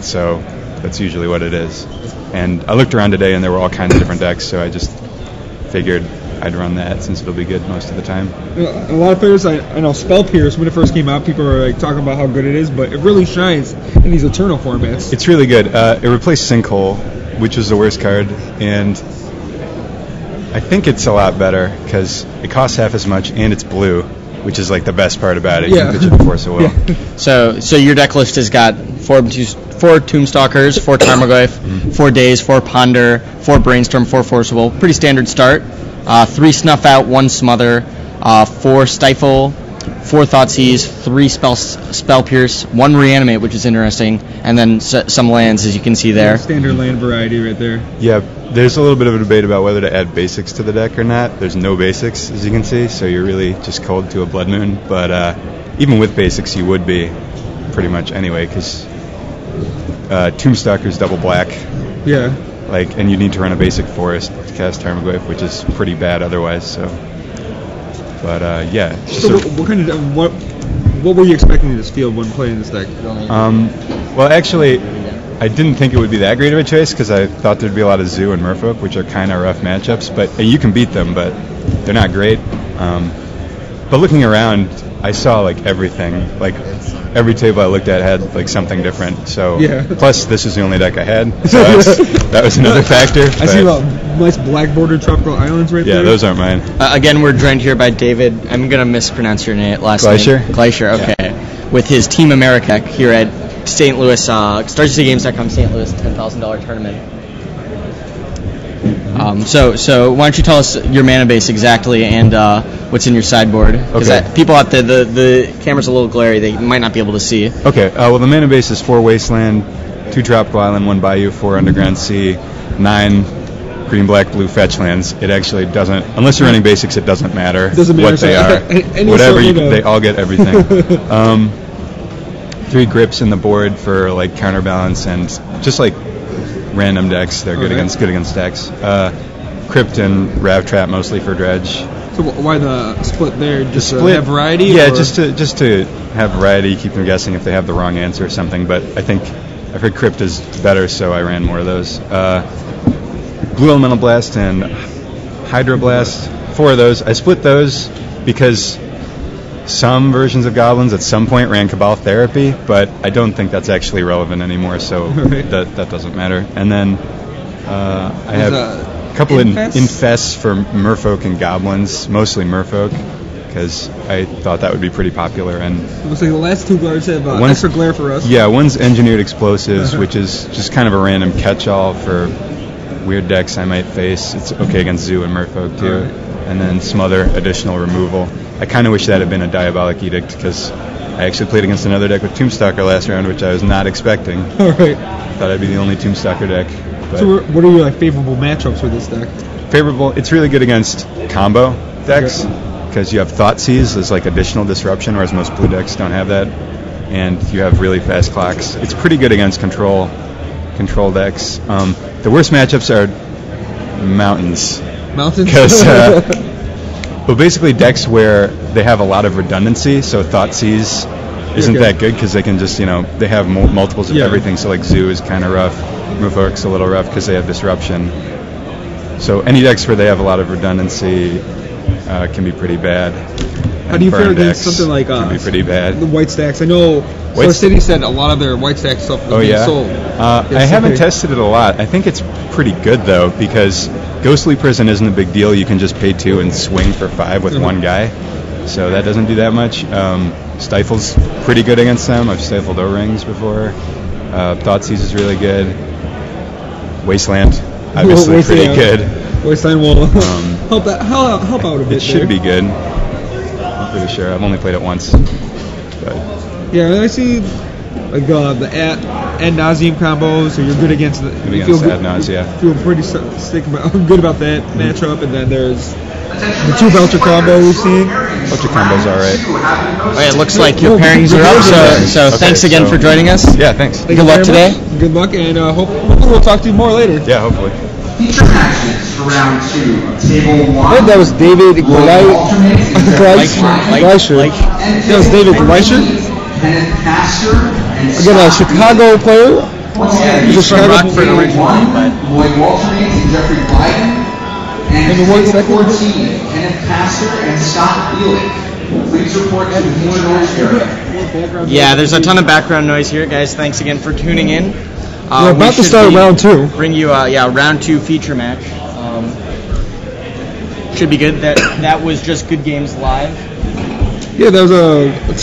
So that's usually what it is. And I looked around today, and there were all kinds of different decks, so I just figured I'd run that since it'll be good most of the time. A lot of players, I know Spell Pierce, when it first came out, people were like talking about how good it is, but it really shines in these Eternal formats. It's really good. It replaced Sinkhole, which was the worst card, and I think it's a lot better because it costs half as much and it's blue, which is like the best part about it. You can pitch it before so well. So your deck list has got 4 Tombstalkers, 4 Tarmogoyf, 4 Daze, 4 Ponder, 4 Brainstorm, 4 Forcible. Pretty standard start. 3 Snuff Out, 1 Smother, 4 Stifle, 4 Thoughtseize, 3 Spell Pierce, 1 Reanimate, which is interesting, and then some lands, as you can see there. Standard land variety right there. Yeah, there's a little bit of a debate about whether to add basics to the deck or not. There's no basics, as you can see, so you're really just cold to a Blood Moon. But even with basics, you would be pretty much anyway, because Tombstalker's double black. Yeah. And you need to run a basic forest to cast Tarmogoyf, which is pretty bad otherwise. So, but yeah. So what were you expecting in this field when playing this deck? Well, actually, I didn't think it would be that great of a choice because I thought there'd be a lot of Zoo and Merfolk, which are kind of rough matchups. But you can beat them, but they're not great. But looking around, I saw everything. Every table I looked at had something different. So plus this is the only deck I had, so that was another factor. I see nice black bordered tropical islands right there. Yeah, those aren't mine. Again, we're joined here by David. I'm gonna mispronounce your last Gleiche? name. Gleiche. Okay. Yeah. With his Team America here at St. Louis, StarCityGames.com St. Louis $10,000 tournament. So why don't you tell us your mana base exactly and what's in your sideboard? Because people out there, the camera's a little glary. They might not be able to see. Okay. Well, the mana base is 4 Wasteland, 2 Tropical Island, 1 Bayou, 4 Underground Sea, 9 green, black, blue fetch lands. It actually doesn't, unless you're running basics, it doesn't matter what they are. Whatever they all get everything. 3 grips in the board for counterbalance and just random decks. They're good against decks. Crypt and Rav Trap mostly for dredge. So why the split there? Just to have variety? Yeah, just to have variety, keep them guessing if they have the wrong answer or something. But I've heard Crypt is better, so I ran more of those. Blue Elemental Blast and Hydroblast, 4 of those. I split those because some versions of Goblins at some point ran Cabal Therapy, but I don't think that's actually relevant anymore, so that doesn't matter. And then I have a couple of Infests for Merfolk and Goblins, mostly Merfolk, because I thought that would be pretty popular. And it looks like the last 2 cards have extra glare for us. Yeah, one's Engineered Explosives, which is just kind of a random catch-all for weird decks I might face. It's okay against Zoo and Merfolk, too. And then some other additional removal. I kind of wish that had been a Diabolic Edict, because I actually played against another deck with Tombstalker last round, which I was not expecting. All right. Thought I'd be the only Tombstalker deck. But so what are your favorable matchups for this deck? Favorable? It's really good against combo decks, because you have Thoughtseize as additional disruption, whereas most blue decks don't have that. And you have really fast clocks. It's pretty good against control decks. The worst matchups are Mountains. Because basically decks where they have a lot of redundancy, so Thoughtseize isn't that good because they can just they have multiples of everything. So Zoo is kind of rough, Merfolk's a little rough because they have disruption. So any decks where they have a lot of redundancy can be pretty bad. How do you fare against something like can be pretty bad. The white stacks? I know Star City said a lot of their white stack stuff was being sold. I haven't tested it a lot. I think it's pretty good though, because Ghostly Prison isn't a big deal. You can just pay 2 and swing for 5 with one guy, so that doesn't do that much. Stifle's pretty good against them. I've stifled O-Rings before. Thoughtseize is really good. Wasteland, obviously pretty good. Wasteland will help out a bit. It should be good. I'm pretty sure. I've only played it once. But. Yeah, I see the ad nauseum combos, so you're good against the. Good against ad nauseum. Feel pretty good about that matchup, and then there's the 2 Belcher combo we've seen. Belcher combo's all right. It looks like your pairings are up, so thanks again for joining us. Yeah, thanks. Good luck today. Good luck, and hopefully we'll talk to you more later. Yeah, hopefully. Feature matches for round 2 of table 1. That was David Gleiche. That was David Gleiche. Again, a Chicago player. Yeah, He's he's a from Chicago Rockford Bulls. originally, but Lloyd Walterman and Jeffrey Blyden. And And the one table second? 14, Kenneth Pastor and Scott Bielik. Please report to the noise area. yeah, there's a ton of background noise here, guys. Thanks again for tuning in. We're about to start round 2. Bring you round 2 feature match. Should be good. That was just Good Games Live. Yeah, that was a